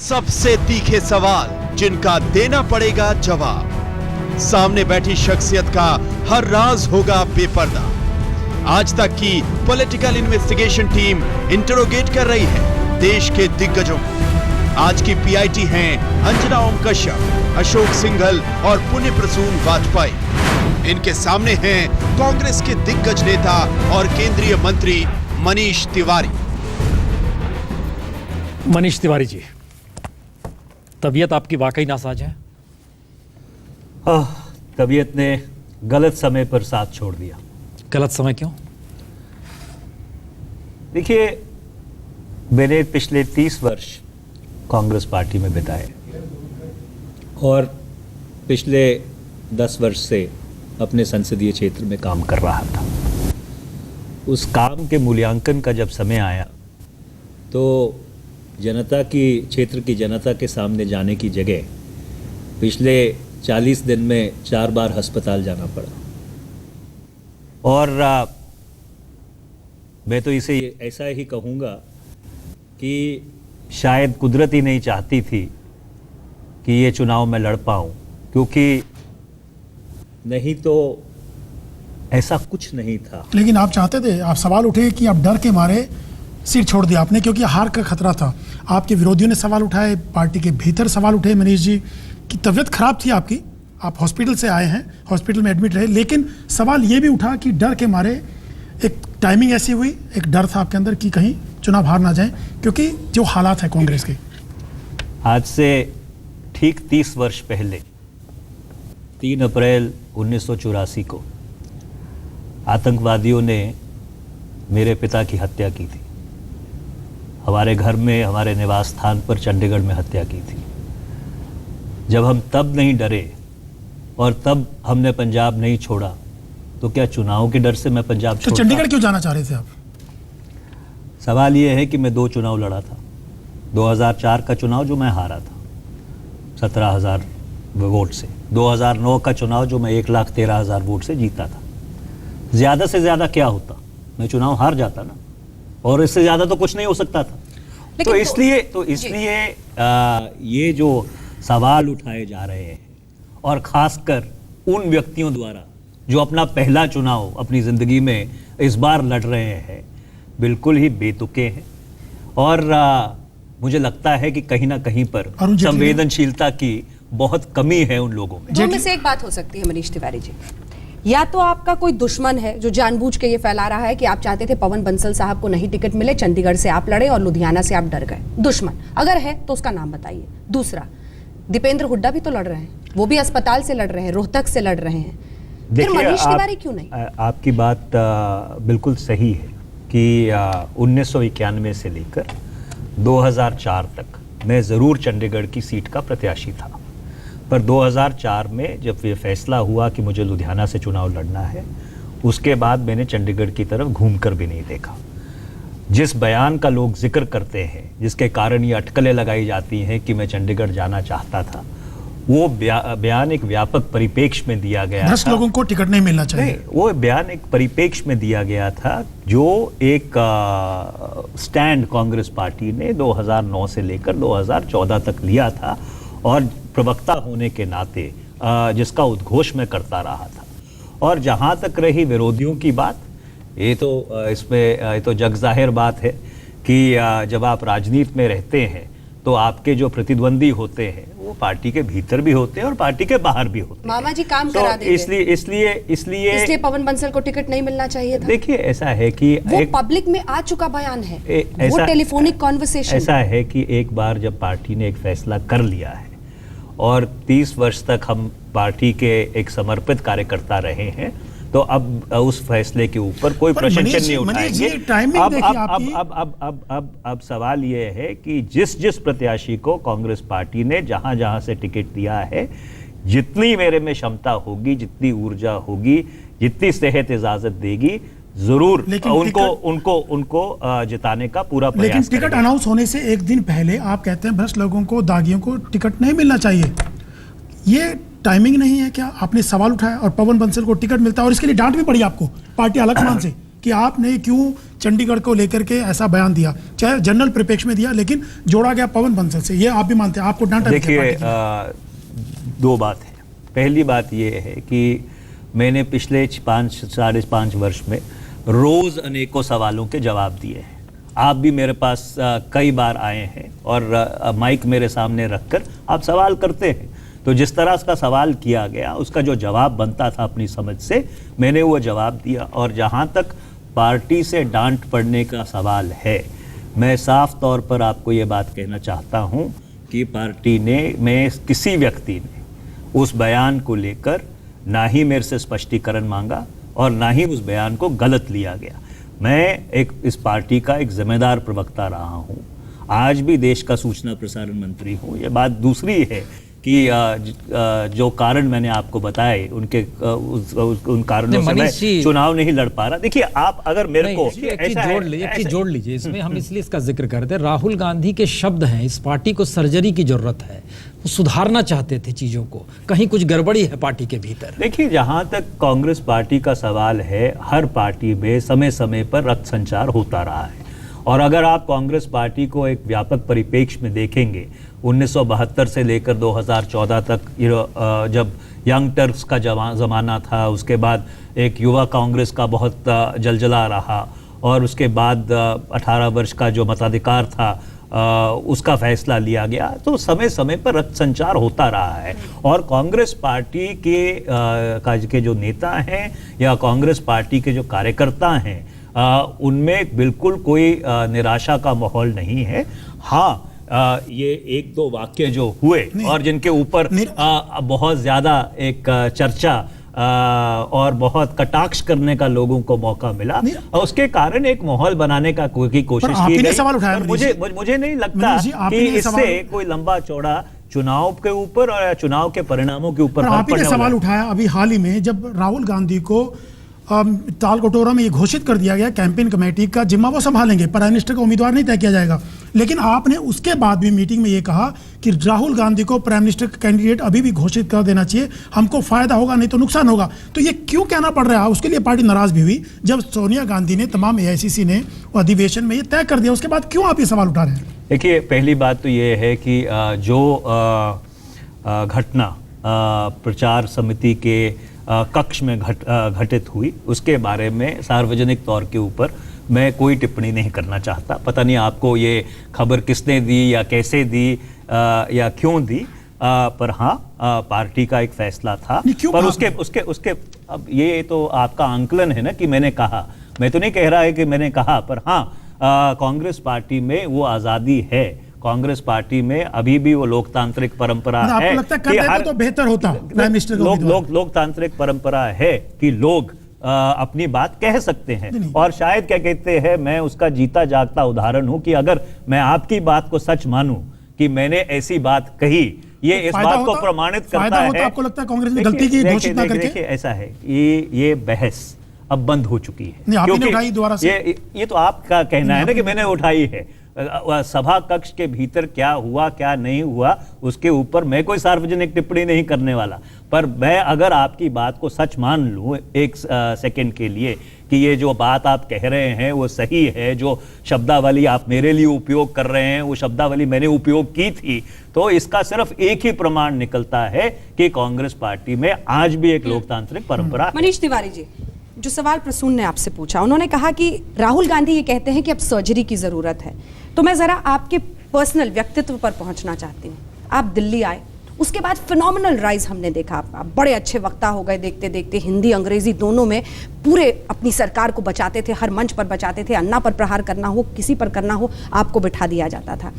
सबसे तीखे सवाल जिनका देना पड़ेगा जवाब। सामने बैठी शख्सियत का हर राज होगा बेपर्दा। आज तक की पॉलिटिकल इन्वेस्टिगेशन टीम इंटरोगेट कर रही है देश के दिग्गजों को। आज की पीआईटी हैं अंजना ओम कश्यप, अशोक सिंघल और पुण्य प्रसून वाजपेयी। इनके सामने हैं कांग्रेस के दिग्गज नेता और केंद्रीय मंत्री मनीष तिवारी। मनीष तिवारी जी, तबीयत आपकी वाकई नासाज है। तबीयत ने गलत समय पर साथ छोड़ दिया। गलत समय क्यों? देखिए, मैंने पिछले 30 वर्ष कांग्रेस पार्टी में बिताए और पिछले 10 वर्ष से अपने संसदीय क्षेत्र में काम कर रहा था। उस काम के मूल्यांकन का जब समय आया तो जनता की, क्षेत्र की जनता के सामने जाने की जगह पिछले 40 दिन में 4 बार अस्पताल जाना पड़ा। और मैं तो इसे ऐसा ही कहूँगा कि शायद कुदरत ही नहीं चाहती थी कि ये चुनाव मैं लड़ पाऊँ, क्योंकि नहीं तो ऐसा कुछ नहीं था। लेकिन आप चाहते थे, आप सवाल उठे कि आप डर के मारे सीट छोड़ दिया आपने, क्योंकि हार का खतरा था। आपके विरोधियों ने सवाल उठाए, पार्टी के भीतर सवाल उठे मनीष जी की तबीयत खराब थी आपकी, आप हॉस्पिटल से आए हैं, हॉस्पिटल में एडमिट रहे, लेकिन सवाल ये भी उठा कि डर के मारे एक टाइमिंग ऐसी हुई, एक डर था आपके अंदर कि कहीं चुनाव हार ना जाए, क्योंकि जो हालात है कांग्रेस के। आज से ठीक 30 वर्ष पहले 3 अप्रैल 1984 को आतंकवादियों ने मेरे पिता की हत्या की थी। हमारे घर में, हमारे निवास स्थान पर चंडीगढ़ में हत्या की थी। जब हम तब नहीं डरे और तब हमने पंजाब नहीं छोड़ा, तो क्या चुनाव के डर से मैं पंजाब छोड़ता? तो चंडीगढ़ क्यों जाना चाह रहे थे आप? सवाल यह है कि मैं 2 चुनाव लड़ा था। 2004 का चुनाव जो मैं हारा था 17,000 वोट से, 2009 का चुनाव जो मैं 1,13,000 वोट से जीता था। ज्यादा से ज्यादा क्या होता, मैं चुनाव हार जाता ना, और इससे ज्यादा तो कुछ नहीं हो सकता था। तो इसलिए ये जो सवाल उठाए जा रहे हैं, और खासकर उन व्यक्तियों द्वारा जो अपना पहला चुनाव अपनी जिंदगी में इस बार लड़ रहे हैं, बिल्कुल ही बेतुके हैं। और मुझे लगता है कि कहीं ना कहीं पर संवेदनशीलता की बहुत कमी है उन लोगों में। दो में से एक बात हो सकती है मनीष तिवारी जी, या तो आपका कोई दुश्मन है जो जानबूझ के ये फैला रहा है कि आप चाहते थे पवन बंसल साहब को नहीं टिकट मिले, चंडीगढ़ से आप लड़े और लुधियाना से आप डर गए। दुश्मन अगर है तो उसका नाम बताइए। दूसरा, दीपेंद्र हुड्डा भी तो लड़ रहे हैं, वो भी अस्पताल से लड़ रहे हैं, रोहतक से लड़ रहे हैं, फिर मनीष तिवारी क्यों नहीं? आपकी बात बिल्कुल सही है कि 1991 से लेकर 2004 तक मैं जरूर चंडीगढ़ की सीट का प्रत्याशी था। पर 2004 में जब ये फैसला हुआ कि मुझे लुधियाना से चुनाव लड़ना है, उसके बाद मैंने चंडीगढ़ की तरफ घूमकर भी नहीं देखा। जिस बयान का लोग जिक्र करते हैं, जिसके कारण ये अटकलें लगाई जाती हैं कि मैं चंडीगढ़ जाना चाहता था, वो बयान एक व्यापक परिप्रेक्ष्य में दिया गया था। 10 लोगों को टिकट नहीं मिलना चाहिए। नहीं, वो बयान एक परिप्रेक्ष्य में दिया गया था जो एक स्टैंड कांग्रेस पार्टी ने 2009 से लेकर 2014 तक लिया था, और प्रवक्ता होने के नाते जिसका उद्घोष मैं करता रहा था। और जहां तक रही विरोधियों की बात, ये तो जग जाहिर बात है कि जब आप राजनीति में रहते हैं तो आपके जो प्रतिद्वंदी होते हैं वो पार्टी के भीतर भी होते हैं और पार्टी के बाहर भी होते हैं। मामा जी काम करा देंगे। इसलिए पवन बंसल को टिकट नहीं मिलना चाहिए था। देखिए, ऐसा है कि वो पब्लिक में आ चुका बयान है, वो टेलीफोनिक कॉन्वर्सेशन। ऐसा है कि एक बार जब पार्टी ने एक फैसला कर लिया है और 30 वर्ष तक हम पार्टी के एक समर्पित कार्यकर्ता रहे हैं, तो अब उस फैसले के ऊपर कोई प्रश्न नहीं उठाएंगे। अब सवाल यह है कि जिस प्रत्याशी को कांग्रेस पार्टी ने जहां जहां से टिकट दिया है, जितनी मेरे में क्षमता होगी, जितनी ऊर्जा होगी, जितनी सेहत इजाजत देगी, जरूर उनको जिताने का पूरा प्रयास। लेकिन टिकट अनाउंस होने से एक दिन पहले आप कहते हैं भ्रष्ट लोगों को, दागियों को टिकट नहीं मिलना चाहिए। ये टाइमिंग नहीं है क्या? आपने सवाल उठाया और पवन बंसल को टिकट मिलता है, और इसके लिए डांट भी पड़ी आपको पार्टी आलाकमान से कि आपने क्यों चंडीगढ़ को लेकर के ऐसा बयान दिया, चाहे जनरल परिप्रेक्ष्य में दिया, लेकिन जोड़ा गया पवन बंसल से, ये आप भी मानते हैं? आपको डांटा? देखिए, दो बात है। पहली बात ये है कि मैंने पिछले 5-5.5 वर्ष में रोज अनेकों सवालों के जवाब दिए हैं। आप भी मेरे पास कई बार आए हैं और माइक मेरे सामने रखकर आप सवाल करते हैं, तो जिस तरह का सवाल किया गया उसका जो जवाब बनता था अपनी समझ से, मैंने वो जवाब दिया। और जहाँ तक पार्टी से डांट पड़ने का सवाल है, मैं साफ तौर पर आपको ये बात कहना चाहता हूँ कि पार्टी ने, मैं किसी व्यक्ति ने उस बयान को लेकर ना ही मेरे से स्पष्टीकरण मांगा और ना ही उस बयान को गलत लिया गया। मैं इस पार्टी का एक जिम्मेदार प्रवक्ता रहा हूँ, आज भी देश का सूचना प्रसारण मंत्री हूँ। ये बात दूसरी है कि जो कारण मैंने आपको बताए, उन कारणों से मैं चुनाव नहीं लड़ पा रहा। देखिए, आप अगर मेरे को एक चीज जोड़ लीजिए इसमें, हम इसलिए इसका जिक्र करते हैं, राहुल गांधी के शब्द हैं, इस पार्टी को सर्जरी की जरूरत है, वो सुधारना चाहते थे चीजों को, कहीं कुछ गड़बड़ी है पार्टी के भीतर। देखिए, जहां तक कांग्रेस पार्टी का सवाल है, हर पार्टी में समय समय पर रक्त संचार होता रहा है। और अगर आप कांग्रेस पार्टी को एक व्यापक परिप्रेक्ष्य में देखेंगे, 1972 से लेकर 2014 तक जब यंग टर्क्स का ज़माना था, उसके बाद एक युवा कांग्रेस का बहुत जलजला रहा, और उसके बाद 18 वर्ष का जो मताधिकार था उसका फैसला लिया गया। तो समय समय पर रक्त संचार होता रहा है। और कांग्रेस पार्टी के जो नेता हैं या कांग्रेस पार्टी के जो कार्यकर्ता हैं, उनमें बिल्कुल कोई निराशा का माहौल नहीं है। हाँ, ये एक दो वाक्य जो हुए और जिनके ऊपर बहुत ज्यादा एक चर्चा और बहुत कटाक्ष करने का लोगों को मौका मिला, और उसके कारण एक माहौल बनाने का की कोशिश की गई। सवाल उठाया, मुझे नहीं लगता कि इससे कोई लंबा चौड़ा चुनाव के ऊपर और चुनाव के परिणामों के ऊपर आप ही ने सवाल उठाया अभी हाल ही में, जब राहुल गांधी को तालकटोरा में ये घोषित कर दिया गया कैंपेन कमेटी का जिम्मा वो संभालेंगे, प्राइम मिनिस्टर का उम्मीदवार नहीं तय किया जाएगा, लेकिन आपने उसके बाद भी मीटिंग में ये कहा कि राहुल गांधी को प्राइम मिनिस्टर का कैंडिडेट अभी भी घोषित कर देना चाहिए, हमको फायदा होगा नहीं तो नुकसान होगा। तो ये क्यों कहना पड़ रहा है? उसके लिए पार्टी नाराज भी हुई जब सोनिया गांधी ने, तमाम AICC ने अधिवेशन में ये तय कर दिया, उसके बाद क्यों आप ये सवाल उठा रहे हैं? देखिए, पहली बात तो ये है कि जो घटना प्रचार समिति के कक्ष में घटित हुई, उसके बारे में सार्वजनिक तौर के ऊपर मैं कोई टिप्पणी नहीं करना चाहता। पता नहीं आपको ये खबर किसने दी या कैसे दी या क्यों दी, पर हाँ, पार्टी का एक फैसला था। पर उसके अब ये तो आपका आंकलन है ना कि मैंने कहा, मैं तो नहीं कह रहा है कि मैंने कहा, पर हाँ, कांग्रेस पार्टी में वो आज़ादी है, कांग्रेस पार्टी में अभी भी वो लोकतांत्रिक परंपरा है कि हर तो बेहतर होता प्राइम मिनिस्टर लोकतांत्रिक परंपरा है कि लोग अपनी बात कह सकते हैं। और शायद क्या कहते हैं, मैं उसका जीता जागता उदाहरण हूं कि अगर मैं आपकी बात को सच मानूं कि मैंने ऐसी बात कही, ये इस बात को प्रमाणित करता है। आपको लगता है कांग्रेस ने गलती की घोषित ना करके? देखिए, ऐसा है, ये बहस अब बंद हो चुकी है, क्योंकि ये तो आपका कहना है ना कि मैंने उठाई है। सभा कक्ष के भीतर क्या हुआ क्या नहीं हुआ, उसके ऊपर मैं कोई सार्वजनिक टिप्पणी नहीं करने वाला। पर मैं अगर आपकी बात को सच मान लूं एक सेकंड के लिए कि ये जो बात आप कह रहे हैं वो सही है, जो शब्दावली आप मेरे लिए उपयोग कर रहे हैं वो शब्दावली मैंने उपयोग की थी, तो इसका सिर्फ एक ही प्रमाण निकलता है कि कांग्रेस पार्टी में आज भी एक लोकतांत्रिक परंपरा। मनीष तिवारी जी, जो सवाल प्रसून ने आपसे पूछा, उन्होंने कहा कि राहुल गांधी ये कहते हैं कि अब सर्जरी की जरूरत है, तो मैं जरा आपके पर्सनल व्यक्तित्व पर पहुंचना चाहती हूँ। आप दिल्ली आए, उसके बाद फिनोमिनल राइज हमने देखा, आप बड़े अच्छे वक्ता हो गए देखते देखते, हिंदी अंग्रेजी दोनों में पूरे अपनी सरकार को बचाते थे, हर मंच पर बचाते थे, अन्ना पर प्रहार करना हो, किसी पर करना हो, आपको बिठा दिया जाता था।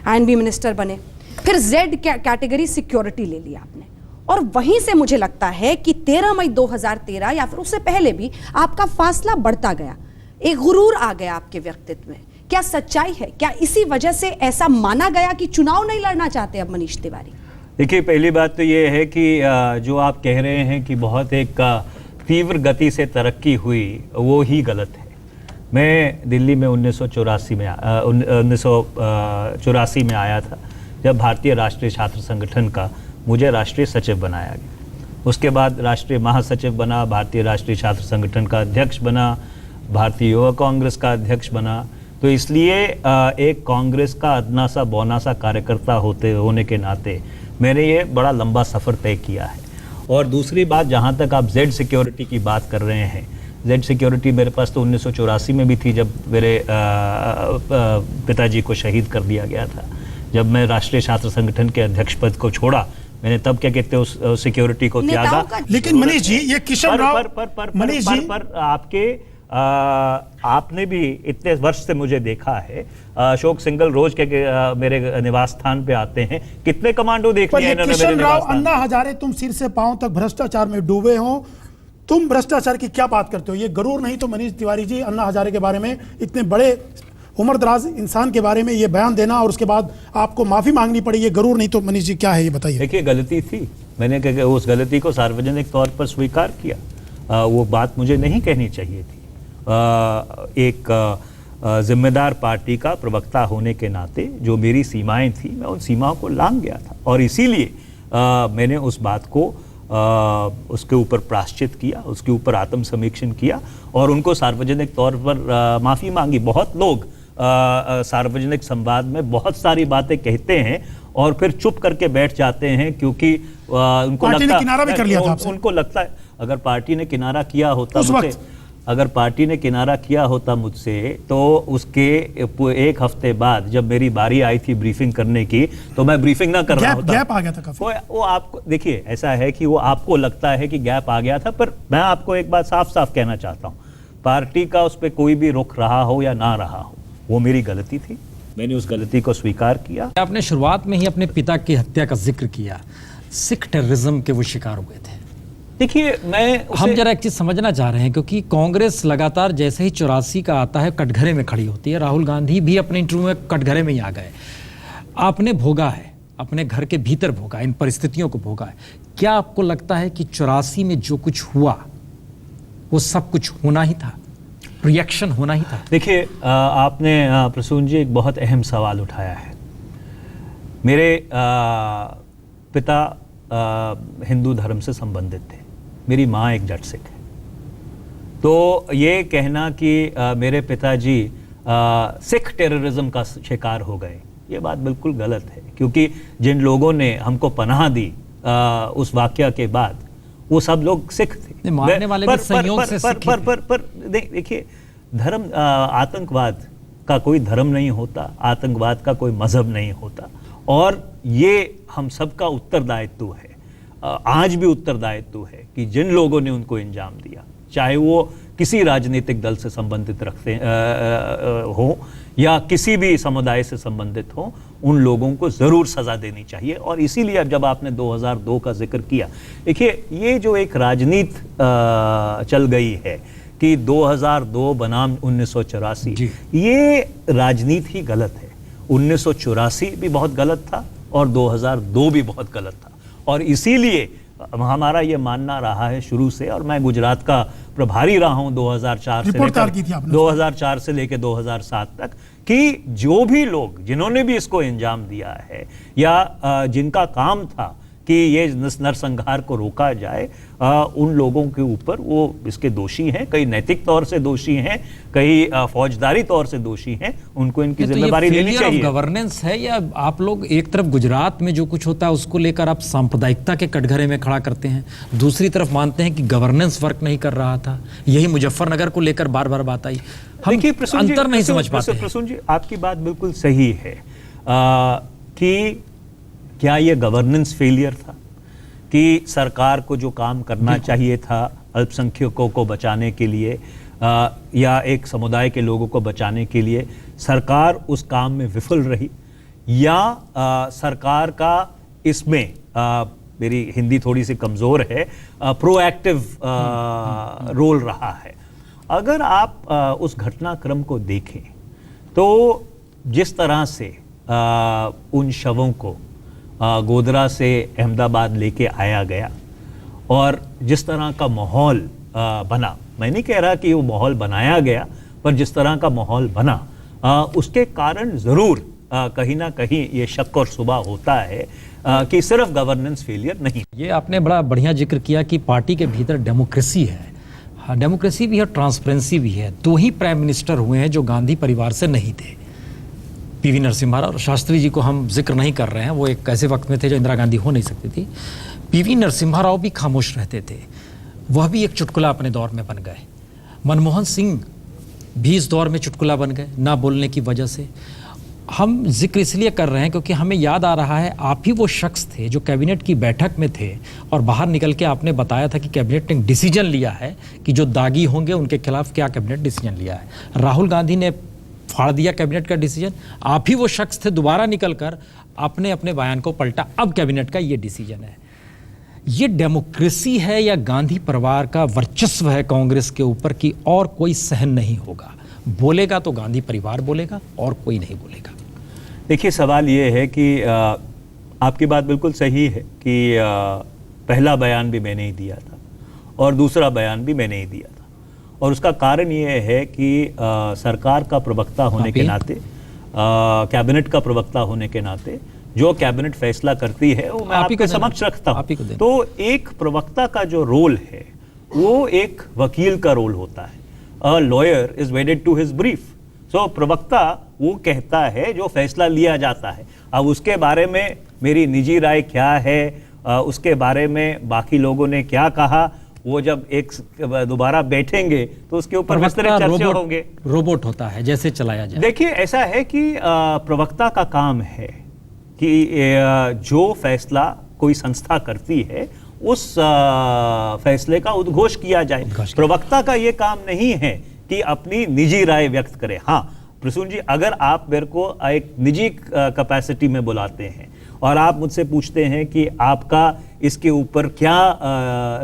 INB मिनिस्टर बने, फिर Z कैटेगरी सिक्योरिटी ले लिया आपने, और वहीं से मुझे लगता है कि 13 मई 2013 या फिर उससे पहले भी आपका फासला बढ़ता गया, एक गुरूर आ गया आपके व्यक्तित्व में। क्या सच्चाई है? क्या इसी वजह से ऐसा माना गया कि चुनाव नहीं लड़ना चाहते अब मनीष तिवारी? देखिए, पहली बात तो ये है कि जो आप कह रहे हैं कि बहुत एक तीव्र गति से तरक्की हुई, वो ही गलत है। मैं दिल्ली में 1984 में आया था, जब भारतीय राष्ट्रीय छात्र संगठन का मुझे राष्ट्रीय सचिव बनाया गया। उसके बाद राष्ट्रीय महासचिव बना, भारतीय राष्ट्रीय छात्र संगठन का अध्यक्ष बना, भारतीय युवा कांग्रेस का अध्यक्ष बना, तो इसलिए एक कांग्रेस का अदना सा बौना सा कार्यकर्ता होने के नाते मैंने ये बड़ा लंबा सफ़र तय किया है। और दूसरी बात, जहाँ तक आप जेड सिक्योरिटी की बात कर रहे हैं, जेड सिक्योरिटी मेरे पास तो 1984 में भी थी, जब मेरे पिताजी को शहीद कर दिया गया था। जब मैं राष्ट्रीय छात्र संगठन के अध्यक्ष पद को छोड़ा, मैंने तब क्या कहते हैं उस सिक्योरिटी को त्यागा। लेकिन मनीष जी, ये किशन राव मनीष जी पर आपने भी इतने वर्ष से मुझे देखा है, अशोक सिंगल रोज के मेरे निवास स्थान पे आते हैं, कितने कमांडो देख लिए इन्होंने मेरे किशन राव, निवास स्थान। अन्ना हजारे तुम सिर से पांव तक भ्रष्टाचार में डूबे हो, तुम भ्रष्टाचार की क्या बात करते हो? ये गरूर नहीं तो मनीष तिवारी जी, अन्ना हजारे के बारे में, इतने बड़े उम्रदराज इंसान के बारे में ये बयान देना और उसके बाद आपको माफी मांगनी पड़ी, ये गरूर नहीं तो मनीष जी क्या है ये बताइए? देखिए, गलती थी, मैंने उस गलती को सार्वजनिक तौर पर स्वीकार किया। वो बात मुझे नहीं कहनी चाहिए थी। एक जिम्मेदार पार्टी का प्रवक्ता होने के नाते जो मेरी सीमाएं थी, मैं उन सीमाओं को लांघ गया था, और इसीलिए मैंने उस बात को उसके ऊपर प्रायश्चित किया, उसके ऊपर आत्मसमीक्षण किया और उनको सार्वजनिक तौर पर माफ़ी मांगी। बहुत लोग सार्वजनिक संवाद में बहुत सारी बातें कहते हैं और फिर चुप करके बैठ जाते हैं, क्योंकि उनको लगता है, उनको लगता है अगर पार्टी ने किनारा किया होता मुझसे, अगर पार्टी ने किनारा किया होता मुझसे, तो उसके एक हफ्ते बाद जब मेरी बारी आई थी ब्रीफिंग करने की, तो मैं ब्रीफिंग ना कर रहा होता। गैप आ गया था काफी। वो आपको देखिए, ऐसा है कि वो आपको लगता है कि गैप आ गया था, पर मैं आपको एक बात साफ साफ कहना चाहता हूँ, पार्टी का उस पर कोई भी रुख रहा हो या ना रहा हो, वो मेरी गलती थी, मैंने उस गलती को स्वीकार किया। आपने शुरुआत में ही अपने पिता की हत्या का जिक्र किया, सिख टेररिज्म के वो शिकार हुए थे। देखिए, हम जरा एक चीज समझना चाह रहे हैं, क्योंकि कांग्रेस लगातार जैसे ही 84 का आता है कटघरे में खड़ी होती है। राहुल गांधी भी अपने इंटरव्यू में कटघरे में ही आ गए। आपने भोगा है, अपने घर के भीतर भोगा, इन परिस्थितियों को भोगा है। क्या आपको लगता है कि 84 में जो कुछ हुआ वो सब कुछ होना ही था, रिएक्शन होना ही था? देखिए, आपने प्रसून जी एक बहुत अहम सवाल उठाया है। मेरे पिता हिंदू धर्म से संबंधित थे, मेरी माँ एक जट सिख है, तो ये कहना कि मेरे पिताजी सिख टेररिज्म का शिकार हो गए, ये बात बिल्कुल गलत है, क्योंकि जिन लोगों ने हमको पनाह दी उस वाकया के बाद, वो सब लोग सिख थे। मारने वाले भी संयोग से सिख थे। पर देखिए, धर्म, आतंकवाद का कोई धर्म नहीं होता, आतंकवाद का कोई मजहब नहीं होता, और ये हम सबका उत्तरदायित्व है, आज भी उत्तरदायित्व है कि जिन लोगों ने उनको इंजाम दिया, चाहे वो किसी राजनीतिक दल से संबंधित रखते हो या किसी भी समुदाय से संबंधित हो, उन लोगों को ज़रूर सज़ा देनी चाहिए। और इसीलिए अब जब आपने 2002 का जिक्र किया, देखिए, ये जो एक राजनीति चल गई है कि 2002 बनाम 1984, ये राजनीति ही गलत है। 1984 भी बहुत गलत था और 2002 भी बहुत गलत था, और इसीलिए हमारा ये मानना रहा है शुरू से, और मैं गुजरात का प्रभारी रहा हूं 2004 से लेकर 2007 तक, कि जो भी लोग, जिन्होंने भी इसको अंजाम दिया है या जिनका काम था कि ये नरसंहार को रोका जाए, उन लोगों के ऊपर वो इसके दोषी हैं, कई नैतिक तौर से दोषी हैं, कई फौजदारी तौर से दोषी हैं, उनको इनकी जिम्मेदारी लेनी चाहिए। गवर्नेंस है, या आप लोग एक तरफ गुजरात में जो कुछ होता है उसको लेकर आप सांप्रदायिकता के कटघरे में खड़ा करते हैं, दूसरी तरफ मानते हैं कि गवर्नेंस वर्क नहीं कर रहा था। यही मुजफ्फरनगर को लेकर बार बार बात आई, हम अंतर नहीं समझ पाते। प्रसून जी, आपकी बात बिल्कुल सही है कि क्या ये गवर्नेंस फेलियर था, कि सरकार को जो काम करना चाहिए था अल्पसंख्यकों को बचाने के लिए या एक समुदाय के लोगों को बचाने के लिए, सरकार उस काम में विफल रही, या सरकार का इसमें, मेरी हिंदी थोड़ी सी कमज़ोर है, प्रोएक्टिव रोल रहा है। अगर आप उस घटनाक्रम को देखें तो जिस तरह से उन शवों को गोधरा से अहमदाबाद लेके आया गया और जिस तरह का माहौल बना, मैं नहीं कह रहा कि वो माहौल बनाया गया, पर जिस तरह का माहौल बना, उसके कारण ज़रूर कहीं ना कहीं ये शक और शुबा होता है कि सिर्फ गवर्नेंस फेलियर नहीं। ये आपने बड़ा बढ़िया जिक्र किया कि पार्टी के भीतर डेमोक्रेसी है, हाँ, डेमोक्रेसी भी है, ट्रांसपेरेंसी भी है। दो ही प्राइम मिनिस्टर हुए हैं जो गांधी परिवार से नहीं थे, पीवी नरसिम्हा राव और शास्त्री जी को हम जिक्र नहीं कर रहे हैं, वो एक ऐसे वक्त में थे जो इंदिरा गांधी हो नहीं सकती थी। पीवी नरसिम्हा राव भी खामोश रहते थे, वह भी एक चुटकुला अपने दौर में बन गए। मनमोहन सिंह भी इस दौर में चुटकुला बन गए ना बोलने की वजह से। हम जिक्र इसलिए कर रहे हैं क्योंकि हमें याद आ रहा है आप ही वो शख्स थे जो कैबिनेट की बैठक में थे और बाहर निकल के आपने बताया था कि कैबिनेट ने डिसीजन लिया है कि जो दागी होंगे उनके खिलाफ क्या कैबिनेट डिसीजन लिया है। राहुल गांधी ने फाड़ दिया कैबिनेट का डिसीजन, आप ही वो शख्स थे दोबारा निकलकर आपने अपने बयान को पलटा, अब कैबिनेट का ये डिसीजन है। ये डेमोक्रेसी है या गांधी परिवार का वर्चस्व है कांग्रेस के ऊपर कि और कोई सहन नहीं होगा? बोलेगा तो गांधी परिवार बोलेगा और कोई नहीं बोलेगा। देखिए, सवाल ये है कि आपकी बात बिल्कुल सही है कि पहला बयान भी मैंने ही दिया था और दूसरा बयान भी मैंने ही दिया था, और उसका कारण ये है कि सरकार का प्रवक्ता होने के नाते, कैबिनेट का प्रवक्ता होने के नाते जो कैबिनेट फैसला करती है वो मैं आपके समक्ष रखता हूं। तो एक प्रवक्ता का जो रोल है वो एक वकील का रोल होता है। A lawyer is wedded to his brief. So प्रवक्ता वो कहता है जो फैसला लिया जाता है। अब उसके बारे में मेरी निजी राय क्या है, उसके बारे में बाकी लोगों ने क्या कहा, वो जब एक दोबारा बैठेंगे तो उसके ऊपर विस्तृत चर्चा होंगे। रोबोट होता है, जैसे चलाया जाए। देखिए, ऐसा है कि प्रवक्ता का काम है कि जो फैसला कोई संस्था करती है उस फैसले का उद्घोष किया जाए। प्रवक्ता का ये काम नहीं है कि अपनी निजी राय व्यक्त करे। हाँ प्रसून जी, अगर आप मेरे को एक निजी कैपेसिटी में बुलाते हैं और आप मुझसे पूछते हैं कि आपका इसके ऊपर क्या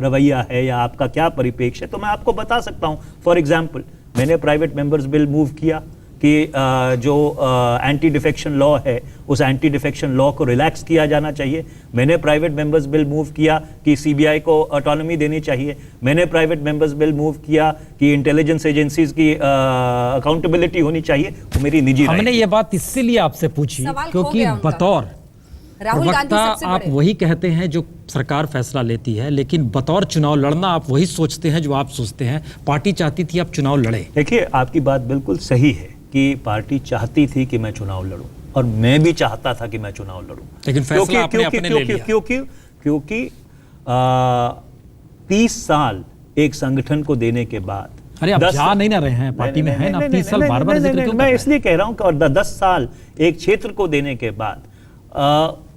रवैया है या आपका क्या परिप्रेक्ष्य है, तो मैं आपको बता सकता हूं। फॉर एग्जांपल, मैंने प्राइवेट मेंबर्स बिल मूव किया कि जो एंटी डिफेक्शन लॉ है उस एंटी डिफेक्शन लॉ को रिलैक्स किया जाना चाहिए। मैंने प्राइवेट मेंबर्स बिल मूव किया कि सीबीआई को ऑटोनॉमी देनी चाहिए। मैंने प्राइवेट मेंबर्स बिल मूव किया कि इंटेलिजेंस एजेंसीज की अकाउंटेबिलिटी होनी चाहिए। वो मेरी निजी राय। हमने ये बात इसीलिए आपसे पूछी क्योंकि बतौर प्रवक्ता आप वही कहते हैं जो सरकार फैसला लेती है, लेकिन बतौर चुनाव लड़ना आप वही सोचते हैं जो आप सोचते हैं। पार्टी चाहती थी आप चुनाव लड़े। देखिए, आपकी बात बिल्कुल सही है कि पार्टी चाहती थी कि मैं चुनाव लड़ूं और मैं भी चाहता था कि मैं चुनाव लड़ूं, लेकिन फैसला आपने अपने ले लिया। क्योंकि 30 साल एक संगठन को देने के बाद, अरे आप जा नहीं ना रहे हैं, पार्टी में हैं ना, 30 साल बार-बार जिक्र क्यों कर रहे हैं? मैं इसलिए कह रहा हूं कि और 10 साल एक क्षेत्र को देने के बाद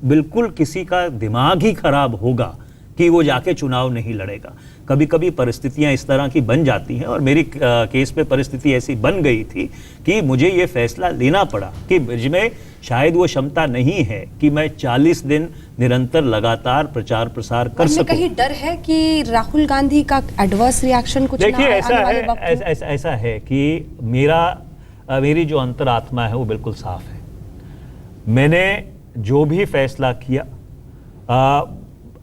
बिल्कुल किसी का दिमाग ही खराब होगा कि वो जाके चुनाव नहीं लड़ेगा। कभी कभी परिस्थितियां इस तरह की बन जाती हैं और मेरी केस में परिस्थिति ऐसी बन गई थी कि मुझे ये फैसला लेना पड़ा कि मुझमें शायद वो क्षमता नहीं है कि मैं 40 दिन निरंतर लगातार प्रचार प्रसार कर सकूं। कहीं डर है कि राहुल गांधी का एडवर्स रिएक्शन कुछ? देखिए, ऐसा है कि मेरी जो अंतरात्मा है वो बिल्कुल साफ है। मैंने जो भी फैसला किया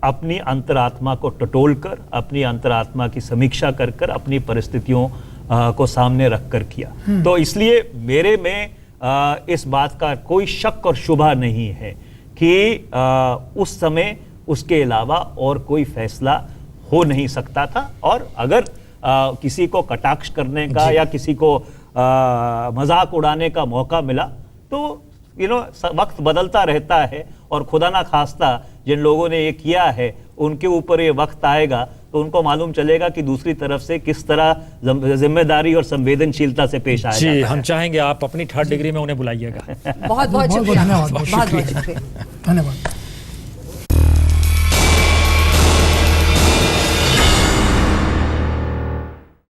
अपनी अंतरात्मा को टटोलकर, अपनी अंतरात्मा की समीक्षा कर कर, अपनी परिस्थितियों को सामने रखकर किया। तो इसलिए मेरे में इस बात का कोई शक और शुबा नहीं है कि उस समय उसके अलावा और कोई फैसला हो नहीं सकता था। और अगर किसी को कटाक्ष करने का या किसी को मजाक उड़ाने का मौका मिला तो वक्त बदलता रहता है और खुदा ना खास्ता जिन लोगों ने ये किया है उनके ऊपर ये वक्त आएगा तो उनको मालूम चलेगा कि दूसरी तरफ से किस तरह जिम्मेदारी और संवेदनशीलता से पेश आया जाता है। हम चाहेंगे आप अपनी 3rd डिग्री में उन्हें बुलाइएगा। बहुत बहुत शुक्रिया। धन्यवाद।